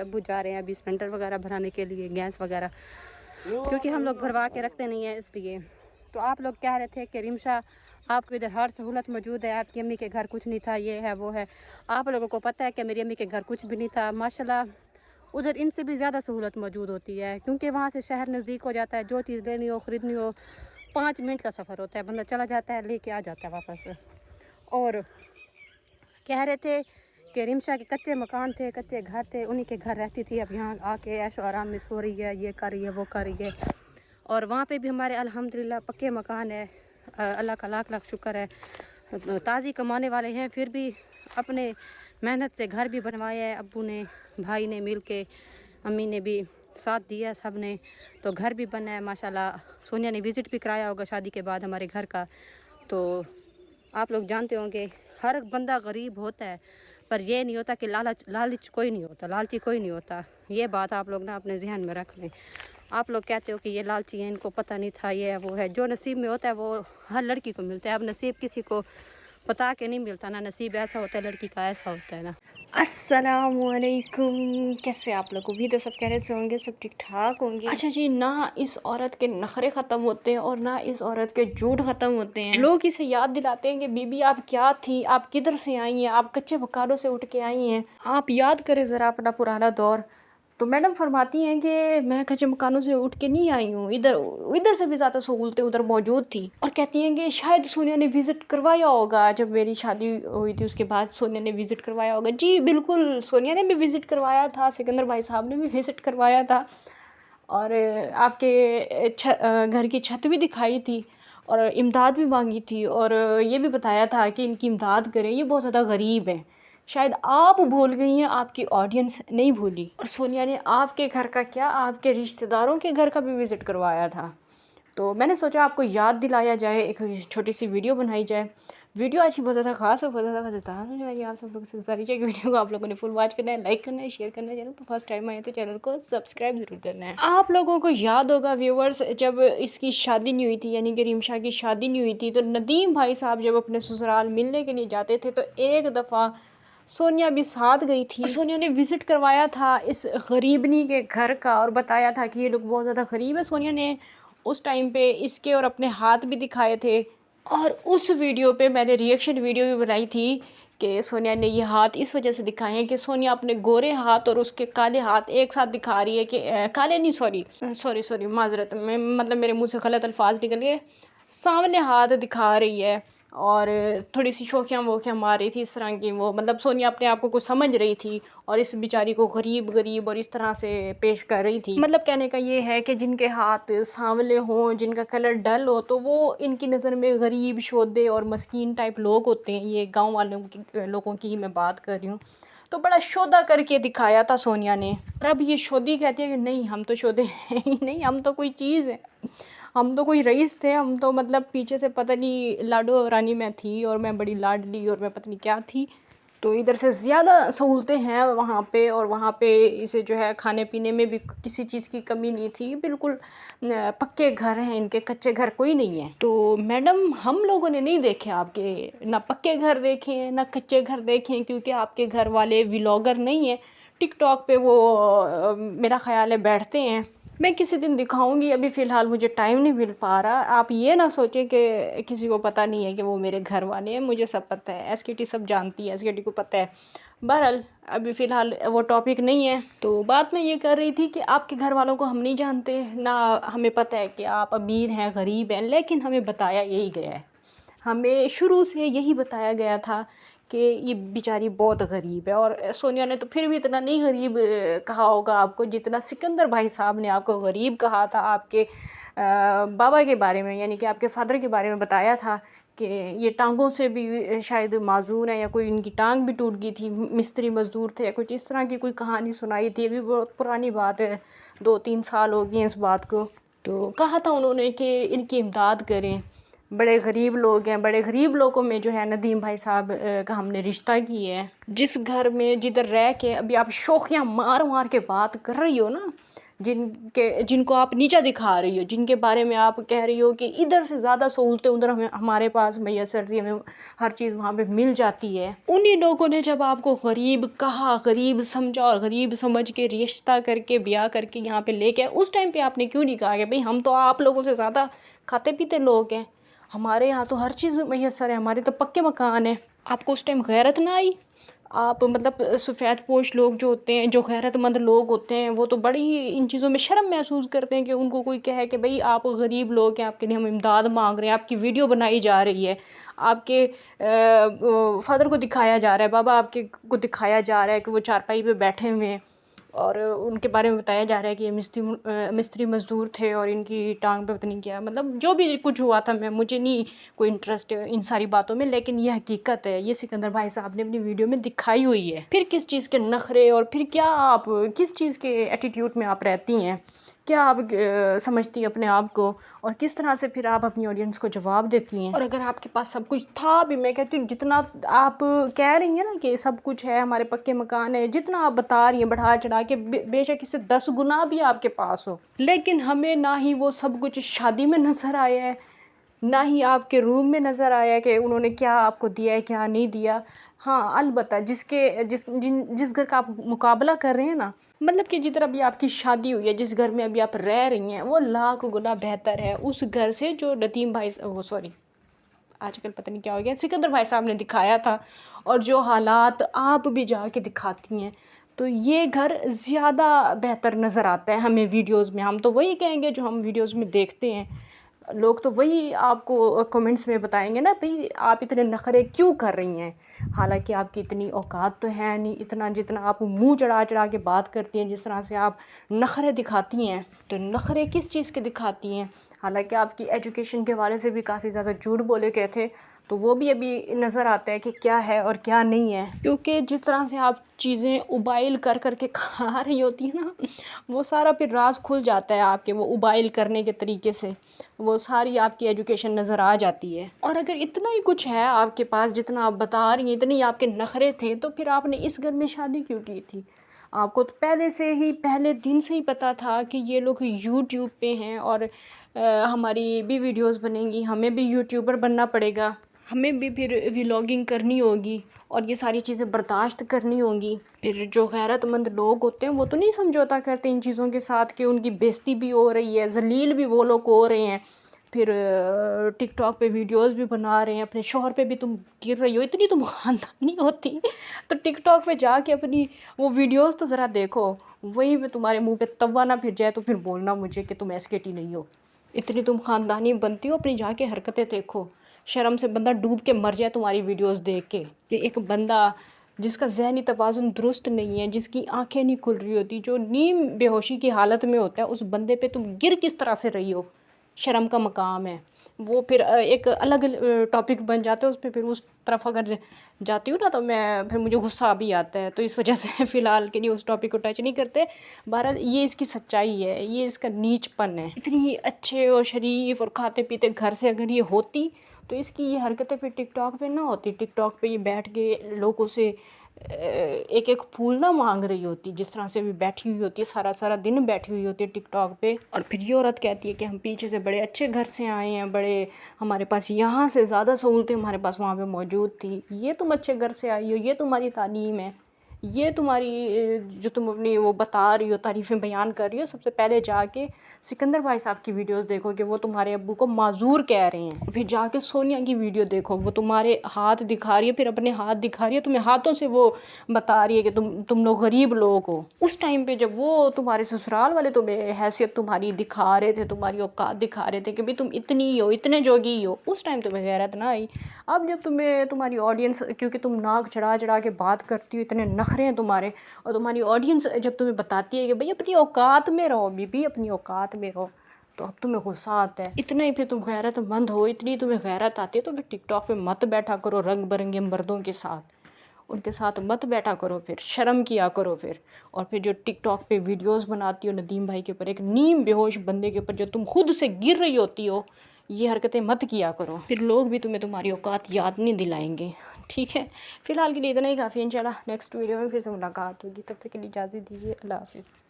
ابو جا رہے ہیں ابھی سلنڈر وغیرہ بھرانے کے لیے، گیس وغیرہ، کیونکہ ہم لوگ بھروا کے رکھتے نہیں ہیں اس لیے۔ تو آپ لوگ کہہ رہے تھے کہ رمشا آپ کو ادھر ہر سہولت موجود ہے، آپ کی امی کے گھر کچھ نہیں تھا، یہ ہے وہ ہے۔ آپ لوگوں کو پتہ ہے کہ میری امی کے گھر کچھ بھی نہیں تھا، ماشاءاللہ ادھر ان سے بھی زیادہ سہولت موجود ہوتی ہے، کیونکہ وہاں سے شہر نزدیک ہو جاتا ہے، جو چیز لینی ہو خریدنی ہو 5 منٹ کا سفر ہوتا ہے، بندہ چلا جاتا ہے لے کے آ جاتا ہے واپس۔ اور کہہ رہے تھے کہ رمشا کے کچے مکان تھے، کچے گھر تھے، انہی کے گھر رہتی تھی، اب یہاں آ کے عیش و آرام میں سو رہی ہے، یہ کر رہی ہے وہ کر رہی ہے۔ اور وہاں پہ بھی ہمارے الحمدللہ پکے مکان ہے، اللہ کا لاکھ لاکھ شکر ہے۔ تازی کمانے والے ہیں، پھر بھی اپنے محنت سے گھر بھی بنوایا ہے، ابو نے بھائی نے مل کے، امی نے بھی ساتھ دیا سب نے، تو گھر بھی بنا ہے ماشاءاللہ۔ سونیا نے وزٹ بھی کرایا ہوگا شادی کے بعد ہمارے گھر کا۔ تو آپ لوگ جانتے ہوں گے ہر بندہ غریب ہوتا ہے، پر یہ نہیں ہوتا کہ لالچ کوئی نہیں ہوتا، لالچی کوئی نہیں ہوتا۔ یہ بات آپ لوگ نا اپنے ذہن میں رکھ لیں۔ آپ لوگ کہتے ہو کہ یہ لالچی ہیں، ان کو پتہ نہیں تھا، یہ ہے وہ ہے، جو نصیب میں ہوتا ہے وہ ہر لڑکی کو ملتا ہے۔ اب نصیب کسی کو بتا کے نہیں ملتا نا، نصیب ایسا ہوتا ہے لڑکی کا، ایسا ہوتا ہے نا۔ السلام علیکم، کیسے آپ لوگ؟ امید ہے سب خیریت سے ہوں گے، سب ٹھیک ٹھاک ہوں گے۔ اچھا جی، نہ اس عورت کے نخرے ختم ہوتے ہیں اور نہ اس عورت کے جھوٹ ختم ہوتے ہیں۔ لوگ اسے یاد دلاتے ہیں کہ بی بی آپ کیا تھی، آپ کدھر سے آئی ہیں، آپ کچے مکانوں سے اٹھ کے آئی ہیں، آپ یاد کریں ذرا اپنا پرانا دور۔ تو میڈم فرماتی ہیں کہ میں کچے مکانوں سے اٹھ کے نہیں آئی ہوں، ادھر سے بھی زیادہ سہولتیں ادھر موجود تھی، اور کہتی ہیں کہ شاید سونیا نے وزٹ کروایا ہوگا، جب میری شادی ہوئی تھی اس کے بعد سونیا نے وزٹ کروایا ہوگا۔ جی بالکل، سونیا نے بھی وزٹ کروایا تھا، سکندر بھائی صاحب نے بھی وزٹ کروایا تھا، اور آپ کے گھر کی چھت بھی دکھائی تھی، اور امداد بھی مانگی تھی، اور یہ بھی بتایا تھا کہ ان کی امداد کریں، یہ بہت زیادہ غریب ہیں۔ شاید آپ بھول گئی ہیں، آپ کی آڈینس نہیں بھولی۔ اور سونیا نے آپ کے گھر کا کیا، آپ کے رشتہ داروں کے گھر کا بھی وزٹ کروایا تھا۔ تو میں نے سوچا آپ کو یاد دلایا جائے، ایک چھوٹی سی ویڈیو بنائی جائے۔ ویڈیو آج کی بہت زیادہ خاص اور بہت زیادہ مزیدار ہونے والی ہے۔ آپ سب لوگوں سے گزارش ہے کہ ویڈیو کو آپ لوگوں نے فل واچ کرنا ہے، لائک کرنا ہے، شیئر کرنا ہے، چینل پر فرسٹ ٹائم آئے تو چینل کو سبسکرائب ضرور کرنا ہے۔ آپ لوگوں کو یاد ہوگا ویورز، جب اس کی شادی نہیں ہوئی تھی، یعنی کہ رمشا کی شادی نہیں ہوئی تھی، تو ندیم بھائی صاحب جب اپنے سسرال ملنے کے لیے جاتے تھے تو ایک دفعہ سونیا بھی ساتھ گئی تھی۔ سونیا نے وزٹ کروایا تھا اس غریبنی کے گھر کا، اور بتایا تھا کہ یہ لوگ بہت زیادہ غریب ہے۔ سونیا نے اس ٹائم پہ اس کے اور اپنے ہاتھ بھی دکھائے تھے، اور اس ویڈیو پہ میں نے ریئیکشن ویڈیو بھی بنائی تھی کہ سونیا نے یہ ہاتھ اس وجہ سے دکھائے ہیں کہ سونیا اپنے گورے ہاتھ اور اس کے کالے ہاتھ ایک ساتھ دکھا رہی ہے کہ کالے نہیں، سوری معذرت، مطلب میرے منہ سے غلط الفاظ نکل گئے، سامنے ہاتھ دکھا رہی ہے، اور تھوڑی سی شوخیاں ووخیاں مار رہی تھی اس طرح کی، وہ مطلب سونیا اپنے آپ کو کچھ سمجھ رہی تھی، اور اس بیچاری کو غریب اور اس طرح سے پیش کر رہی تھی۔ مطلب کہنے کا یہ ہے کہ جن کے ہاتھ سانولے ہوں، جن کا کلر ڈل ہو، تو وہ ان کی نظر میں غریب، شودے اور مسکین ٹائپ لوگ ہوتے ہیں۔ یہ گاؤں والوں لوگوں کی میں بات کر رہی ہوں۔ تو بڑا شودہ کر کے دکھایا تھا سونیا نے، اور اب یہ شودی کہتی ہے کہ نہیں ہم تو شودے ہیں ہی نہیں، ہم تو کوئی چیز ہیں، ہم تو کوئی رئیس تھے، ہم تو مطلب پیچھے سے پتہ نہیں لاڈو رانی میں تھی، اور میں بڑی لاڈلی، اور میں پتہ نہیں کیا تھی۔ تو ادھر سے زیادہ سہولتیں ہیں وہاں پہ، اور وہاں پہ اسے جو ہے کھانے پینے میں بھی کسی چیز کی کمی نہیں تھی، بالکل پکے گھر ہیں ان کے، کچے گھر کوئی نہیں ہے۔ تو میڈم ہم لوگوں نے نہیں دیکھے آپ کے، نہ پکے گھر دیکھے ہیں نہ کچے گھر دیکھے ہیں، کیونکہ آپ کے گھر والے ولاگر نہیں ہیں، ٹک ٹاک پہ وہ میرا خیال ہے بیٹھتے ہیں۔ میں کسی دن دکھاؤں گی، ابھی فی الحال مجھے ٹائم نہیں مل پا رہا۔ آپ یہ نہ سوچیں کہ کسی کو پتہ نہیں ہے کہ وہ میرے گھر والے ہیں، مجھے سب پتہ ہے، ایس کے ٹی سب جانتی ہے، ایس کے ٹی کو پتہ ہے۔ بہرحال ابھی فی الحال وہ ٹاپک نہیں ہے۔ تو بات میں یہ کر رہی تھی کہ آپ کے گھر والوں کو ہم نہیں جانتے، نہ ہمیں پتہ ہے کہ آپ امیر ہیں غریب ہیں، لیکن ہمیں بتایا یہی گیا ہے، ہمیں شروع سے یہی بتایا گیا تھا کہ یہ بیچاری بہت غریب ہے۔ اور سونیا نے تو پھر بھی اتنا نہیں غریب کہا ہوگا آپ کو جتنا سکندر بھائی صاحب نے آپ کو غریب کہا تھا، آپ کے بابا کے بارے میں، یعنی کہ آپ کے فادر کے بارے میں بتایا تھا کہ یہ ٹانگوں سے بھی شاید معذور ہیں، یا کوئی ان کی ٹانگ بھی ٹوٹ گئی تھی، مستری مزدور تھے، کچھ اس طرح کی کوئی کہانی سنائی تھی، ابھی بہت پرانی بات ہے، 2-3 سال ہو گئے ہیں اس بات کو۔ تو کہا تھا انہوں نے کہ ان کی امداد کریں، بڑے غریب لوگ ہیں، بڑے غریب لوگوں میں جو ہے ندیم بھائی صاحب کا ہم نے رشتہ کی ہے۔ جس گھر میں جدھر رہ کے ابھی آپ شوخیاں مار کے بات کر رہی ہو نا، جن کو آپ نیچا دکھا رہی ہو, جن کے بارے میں آپ کہہ رہی ہو کہ ادھر سے زیادہ سہولتیں ادھر ہمارے پاس میسر تھی, ہمیں ہر چیز وہاں پہ مل جاتی ہے, انہی لوگوں نے جب آپ کو غریب کہا, غریب سمجھا اور غریب سمجھ کے رشتہ کر کے بیاہ کر کے یہاں پہ لے کے, اس ٹائم پہ آپ نے کیوں نہیں کہا کہ بھئی ہم تو آپ لوگوں سے زیادہ کھاتے پیتے لوگ ہیں, ہمارے یہاں تو ہر چیز میسر ہے, ہمارے تو پکے مکان ہیں. آپ کو اس ٹائم غیرت نہ آئی؟ آپ مطلب سفید پوش لوگ جو ہوتے ہیں, جو غیرت مند لوگ ہوتے ہیں, وہ تو بڑی ہی ان چیزوں میں شرم محسوس کرتے ہیں کہ ان کو کوئی کہے کہ بھئی آپ غریب لوگ ہیں, آپ کے لیے ہم امداد مانگ رہے ہیں, آپ کی ویڈیو بنائی جا رہی ہے, آپ کے فادر کو دکھایا جا رہا ہے, بابا آپ کے کو دکھایا جا رہا ہے کہ وہ چارپائی پہ بیٹھے ہوئے ہیں, اور ان کے بارے میں بتایا جا رہا ہے کہ یہ مستری مزدور تھے اور ان کی ٹانگ پہ پتہ نہیں کیا, مطلب جو بھی کچھ ہوا تھا, مجھے نہیں کوئی انٹرسٹ ان ساری باتوں میں, لیکن یہ حقیقت ہے, یہ سکندر بھائی صاحب نے اپنی ویڈیو میں دکھائی ہوئی ہے. پھر کس چیز کے نخرے اور پھر کیا آپ کس چیز کے ایٹیٹیوڈ میں آپ رہتی ہیں, کیا آپ سمجھتی ہیں اپنے آپ کو, اور کس طرح سے پھر آپ اپنی آڈینس کو جواب دیتی ہیں. اور اگر آپ کے پاس سب کچھ تھا بھی, میں کہتی ہوں جتنا آپ کہہ رہی ہیں نا کہ سب کچھ ہے, ہمارے پکے مکان ہے, جتنا آپ بتا رہی ہیں بڑھا چڑھا کے, بے شک اس سے 10 گنا بھی آپ کے پاس ہو, لیکن ہمیں نہ ہی وہ سب کچھ شادی میں نظر آیا ہے, نہ ہی آپ کے روم میں نظر آیا کہ انہوں نے کیا آپ کو دیا ہے کیا نہیں دیا. ہاں البتہ جس گھر کا آپ مقابلہ کر رہے ہیں نا, مطلب کہ جدھر ابھی آپ کی شادی ہوئی ہے, جس گھر میں ابھی آپ رہ رہی ہیں, وہ لاکھ گنا بہتر ہے اس گھر سے جو ندیم بھائی آج کل پتہ نہیں کیا ہو گیا, سکندر بھائی صاحب نے دکھایا تھا, اور جو حالات آپ بھی جا کے دکھاتی ہیں, تو یہ گھر زیادہ بہتر نظر آتا ہے ہمیں ویڈیوز میں. ہم تو وہی کہیں گے جو ہم ویڈیوز میں دیکھتے ہیں, لوگ تو وہی آپ کو کمنٹس میں بتائیں گے نا, بھئی آپ اتنے نخرے کیوں کر رہی ہیں, حالانکہ آپ کی اتنی اوقات تو ہے نہیں, اتنا جتنا آپ منہ چڑھا چڑھا کے بات کرتی ہیں, جس طرح سے آپ نخرے دکھاتی ہیں, تو نخرے کس چیز کے دکھاتی ہیں. حالانکہ آپ کی ایجوکیشن کے حوالے سے بھی کافی زیادہ جھوٹ بولے گئے تھے, تو وہ بھی ابھی نظر آتا ہے کہ کیا ہے اور کیا نہیں ہے, کیونکہ جس طرح سے آپ چیزیں ابائل کر کر کے کھا رہی ہوتی ہیں نا, وہ سارا پھر راز کھل جاتا ہے آپ کے وہ ابائل کرنے کے طریقے سے, وہ ساری آپ کی ایجوکیشن نظر آ جاتی ہے. اور اگر اتنا ہی کچھ ہے آپ کے پاس جتنا آپ بتا رہی ہیں, اتنے ہی آپ کے نخرے تھے, تو پھر آپ نے اس گھر میں شادی کیوں کی تھی. آپ کو تو پہلے دن سے ہی پتہ تھا کہ یہ لوگ یوٹیوب پہ ہیں, اور ہماری بھی ویڈیوز بنیں گی, ہمیں بھی یوٹیوبر بننا پڑے گا, ہمیں بھی پھر ولاگنگ کرنی ہوگی, اور یہ ساری چیزیں برداشت کرنی ہوں گی. پھر جو غیرت مند لوگ ہوتے ہیں وہ تو نہیں سمجھوتا کرتے ان چیزوں کے ساتھ کہ ان کی بےزتی بھی ہو رہی ہے, ذلیل بھی وہ لوگ ہو رہے ہیں, پھر ٹک ٹاک پہ ویڈیوز بھی بنا رہے ہیں, اپنے شوہر پہ بھی تم گر رہی ہو, اتنی تم خاندانی ہوتی تو ٹک ٹاک پہ جا کے اپنی وہ ویڈیوز تو ذرا دیکھو, وہیں پہ تمہارے منہ پہ توا نہ پھر جائے تو پھر بولنا مجھے کہ تم ایسکیٹی نہیں ہو. اتنی تم خاندانی بنتی ہو, اپنی جا کے حرکتیں دیکھو, شرم سے بندہ ڈوب کے مر جائے تمہاری ویڈیوز دیکھ کے. کہ ایک بندہ جس کا ذہنی توازن درست نہیں ہے, جس کی آنکھیں نہیں کھل رہی ہوتی, جو نیم بے ہوشی کی حالت میں ہوتا ہے, اس بندے پہ تم گر کس طرح سے رہی ہو, شرم کا مقام ہے. وہ پھر ایک الگ ٹاپک بن جاتا ہے, اس پہ پھر اس طرف اگر جاتی ہوں نا تو پھر مجھے غصہ بھی آتا ہے, تو اس وجہ سے فی الحال کے لیے اس ٹاپک کو ٹچ نہیں کرتے. بہرحال یہ اس کی سچائی ہے, یہ اس کا نیچ پن ہے. اتنی اچھے اور شریف اور کھاتے پیتے گھر سے اگر یہ ہوتی, تو اس کی یہ حرکتیں پھر ٹک ٹاک پہ نہ ہوتی. ٹک ٹاک پہ یہ بیٹھ کے لوگوں سے ایک ایک پھول نہ مانگ رہی ہوتی, جس طرح سے بھی بیٹھی ہوئی ہوتی ہے, سارا دن بیٹھی ہوئی ہوتی ہے ٹک ٹاک پہ. اور پھر یہ عورت کہتی ہے کہ ہم پیچھے سے بڑے اچھے گھر سے آئے ہیں, بڑے ہمارے پاس یہاں سے زیادہ سہولتیں ہمارے پاس وہاں پہ موجود تھی. یہ تم اچھے گھر سے آئی ہو, یہ تمہاری تعلیم ہے, یہ تمہاری جو تم اپنی وہ بتا رہی ہو, تعریفیں بیان کر رہی ہو. سب سے پہلے جا کے سکندر بھائی صاحب کی ویڈیوز دیکھو کہ وہ تمہارے ابو کو معذور کہہ رہے ہیں. پھر جا کے سونیا کی ویڈیو دیکھو, وہ تمہارے ہاتھ دکھا رہی ہے, پھر اپنے ہاتھ دکھا رہی ہے, تمہیں ہاتھوں سے وہ بتا رہی ہے کہ تم لوگ غریب لوگ ہو. اس ٹائم پہ جب وہ تمہارے سسرال والے تمہیں حیثیت تمہاری دکھا رہے تھے, تمہاری اوقات دکھا رہے تھے کہ بھئی تم اتنی ہو, اتنے جوگی ہو, اس ٹائم تمہیں غیرت نہ آئی. اب جب تمہاری آڈینس, کیونکہ تم ناک چڑھا چڑھا کے بات کرتی ہو, اتنے نخرے ہیں تمہارے, اور تمہاری آڈینس جب تمہیں بتاتی ہے کہ بھئی اپنی اوقات میں رہو, بی بی اپنی اوقات میں رہو, تو اب تمہیں غصہ آتا ہے. اتنا ہی پھر تم غیرت مند ہو, اتنی تمہیں غیرت آتی ہے, تو پھر ٹک ٹاک پہ مت بیٹھا کرو رنگ برنگے مردوں کے ساتھ, ان کے ساتھ مت بیٹھا کرو, پھر شرم کیا کرو پھر. اور پھر جو ٹک ٹاک پہ ویڈیوز بناتی ہو ندیم بھائی کے اوپر, ایک نیم بے ہوش بندے کے اوپر جو تم خود سے گر رہی ہوتی ہو, یہ حرکتیں مت کیا کرو, پھر لوگ بھی تمہیں تمہاری اوقات یاد نہیں دلائیں گے. ٹھیک ہے, فی الحال کے لیے اتنا ہی کافی ہے. انشاءاللہ نیکسٹ ویڈیو میں پھر سے ملاقات ہوگی, تب تک کے لیے اجازت دیجیے. اللہ حافظ.